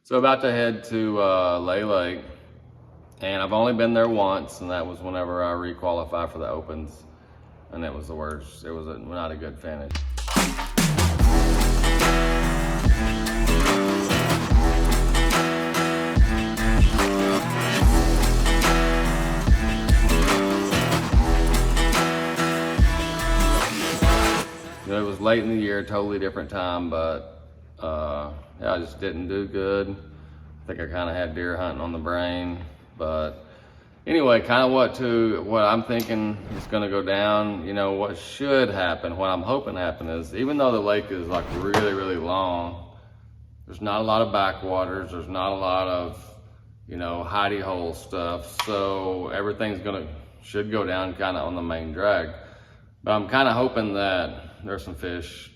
So about to head to Lay Lake, and I've only been there once, and that was whenever I requalified for the Opens, and it was the worst. It was not a good finish. You know, it was late in the year, totally different time, but yeah, I just didn't do good. I think I kind of had deer hunting on the brain, but anyway, kind of what I'm thinking is going to go down. You know, what should happen, what I'm hoping to happen is, even though the lake is like really, really long, there's not a lot of backwaters, there's not a lot of, you know, hidey hole stuff, so everything's should go down kind of on the main drag. But I'm kind of hoping that there's some fish,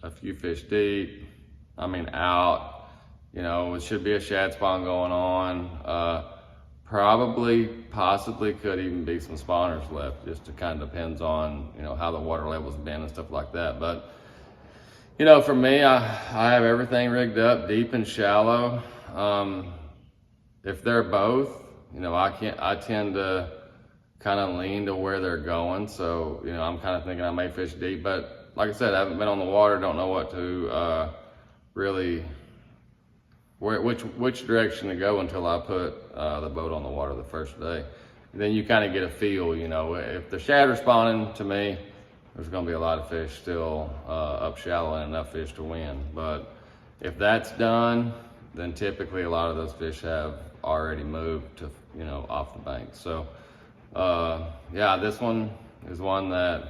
a few fish deep, I mean out, you know, it should be a shad spawn going on. Probably, possibly could even be some spawners left, just it kind of depends on, you know, how the water level's been and stuff like that. But, you know, for me, I have everything rigged up, deep and shallow. If they're both, you know, I tend to kind of lean to where they're going. So, you know, I'm kind of thinking I may fish deep, but like I said, I haven't been on the water, don't know what to really, which direction to go until I put the boat on the water the first day. And then you kind of get a feel, you know, if the shad are spawning, to me, there's gonna be a lot of fish still up shallow and enough fish to win. But if that's done, then typically a lot of those fish have already moved to, you know, off the bank. So yeah, this one is one that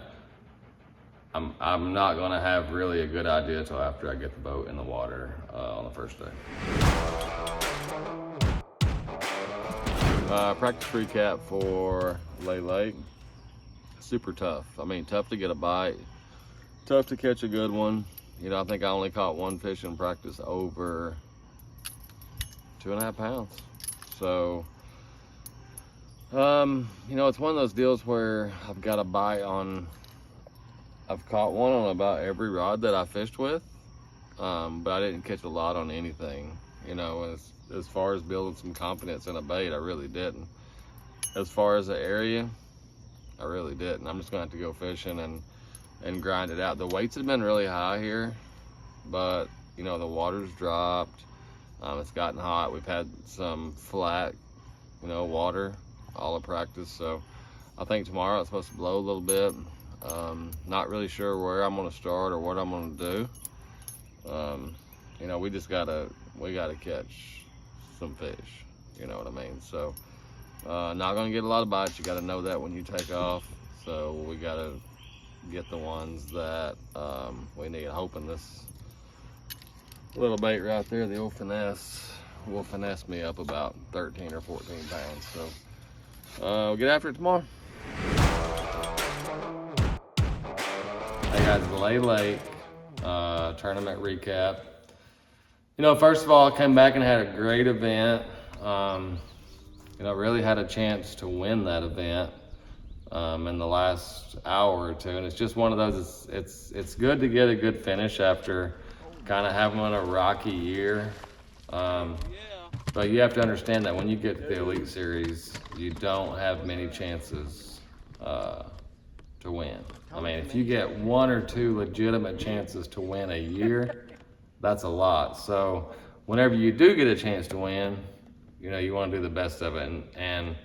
I'm not gonna have really a good idea until after I get the boat in the water on the first day. Practice recap for Lay Lake. Super tough. I mean, tough to get a bite, tough to catch a good one. You know, I think I only caught one fish in practice over 2.5 pounds. So, you know, it's one of those deals where I've got a bite on, I've caught one on about every rod that I fished with, but I didn't catch a lot on anything. You know, as far as building some confidence in a bait, I really didn't. As far as the area, I really didn't. I'm just gonna have to go fishing and grind it out. The weights have been really high here, but you know, the water's dropped. It's gotten hot. We've had some flat, you know, water all of practice. So I think tomorrow it's supposed to blow a little bit. Not really sure where I'm gonna start or what I'm gonna do. You know, we gotta catch some fish, you know what I mean? So not gonna get a lot of bites. You gotta know that when you take off. So we gotta get the ones that we need. Hoping this little bait right there, the old finesse, will finesse me up about 13 or 14 pounds. So we'll get after it tomorrow. Hey guys, Lay Lake tournament recap. You know, first of all, I came back and had a great event. You know, really had a chance to win that event in the last hour or two, and it's just one of those. It's good to get a good finish after kind of having a rocky year. But you have to understand that when you get to the Elite Series, you don't have many chances to win. I mean, if you get one or two legitimate chances to win a year, that's a lot. So whenever you do get a chance to win, you know, you want to do the best of it. And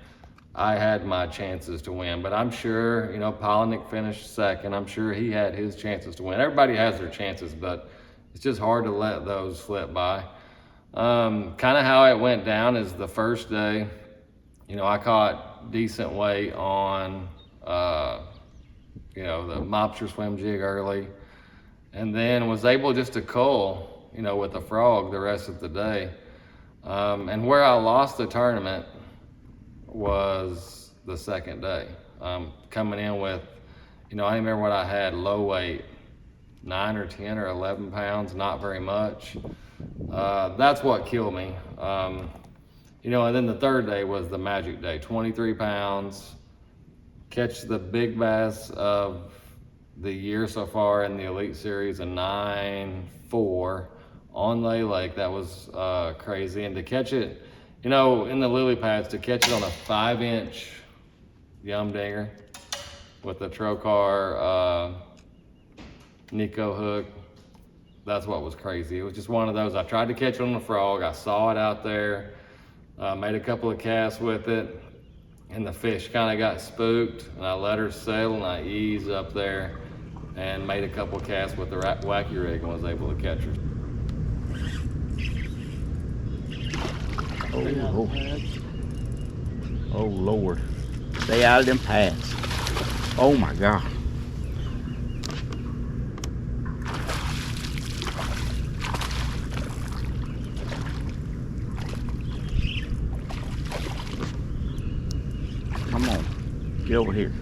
I had my chances to win, but I'm sure, you know, Polinick finished second. I'm sure he had his chances to win. Everybody has their chances, but it's just hard to let those slip by. Kind of how it went down is the first day, you know, I caught decent weight on, you know, the mobster swim jig early, and then was able just to cull, you know, with the frog the rest of the day. And where I lost the tournament was the second day. Coming in with, you know, I remember what I had, low weight, 9 or 10 or 11 pounds, not very much. That's what killed me. You know, and then the third day was the magic day, 23 pounds, catch the big bass of the year so far in the Elite Series, a 9.4 on Lay Lake. That was crazy. And to catch it, you know, in the lily pads, to catch it on a 5-inch yum dinger with a Trocar Nico hook, that's what was crazy. It was just one of those. I tried to catch it on the frog. I saw it out there, made a couple of casts with it, and the fish kind of got spooked, and I let her sail, and I eased up there and made a couple of casts with the wacky rig and was able to catch her. Oh Lord, stay out of them pads. Oh my God. Come on, get over here.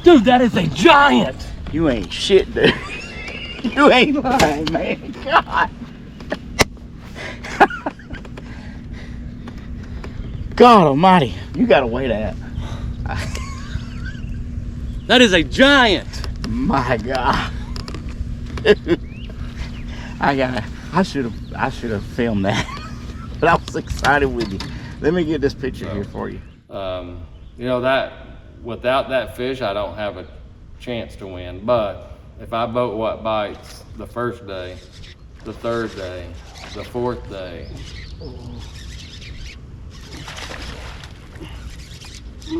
Dude, that is a giant! You ain't shit, dude. You ain't lying, man. God. God almighty, you gotta weigh that. That is a giant! My God. I should have filmed that. But I was excited with you. Let me get this picture here for you. You know, that without that fish, I don't have a chance to win. But if I boat what bites the first day, the third day, the fourth day, you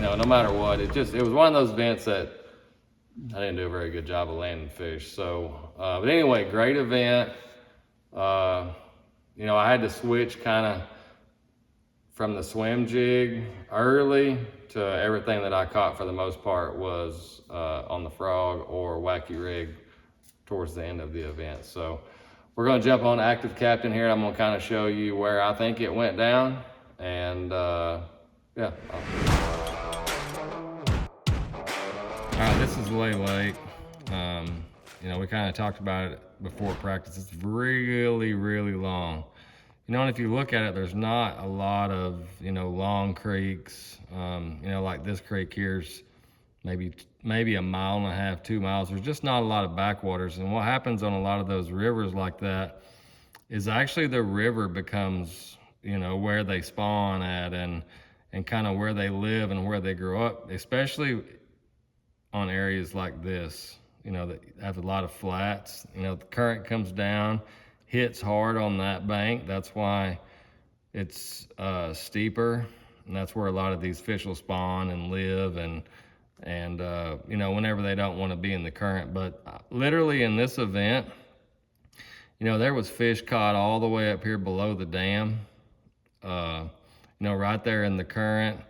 know, no matter what, it was one of those events that I didn't do a very good job of landing fish. So, but anyway, great event. You know, I had to switch kind of from the swim jig early to everything that I caught for the most part was on the frog or wacky rig towards the end of the event. So we're going to jump on ActiveCaptain here. I'm going to kind of show you where I think it went down. And yeah. All right, this is Lay Lake. You know, we kind of talked about it before practice. It's really, really long. You know, and if you look at it, there's not a lot of, you know, long creeks. You know, like this creek here's maybe 1.5 miles, 2 miles. There's just not a lot of backwaters. And what happens on a lot of those rivers like that is actually the river becomes, you know, where they spawn at and kind of where they live and where they grow up, especially on areas like this, you know, that have a lot of flats. You know, the current comes down, hits hard on that bank. That's why it's steeper, and that's where a lot of these fish will spawn and live and you know, whenever they don't want to be in the current. But literally in this event, you know, there was fish caught all the way up here below the dam, you know, right there in the current,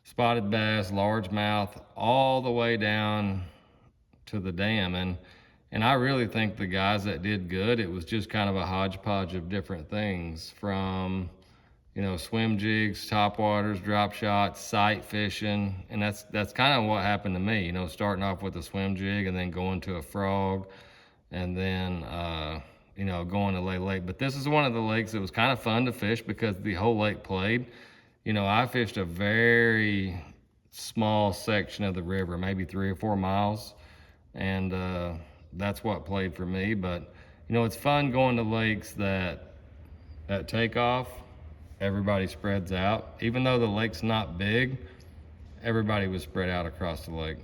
spotted bass, largemouth, all the way down to the dam. And I really think the guys that did good, it was just kind of a hodgepodge of different things from, you know, swim jigs, topwaters, drop shots, sight fishing. And that's kind of what happened to me, you know, starting off with a swim jig and then going to a frog and then, you know, going to Lay Lake. But this is one of the lakes that was kind of fun to fish because the whole lake played. You know, I fished a very small section of the river, maybe 3 or 4 miles. And that's what played for me. But, you know, it's fun going to lakes that at takeoff, everybody spreads out. Even though the lake's not big, everybody was spread out across the lake.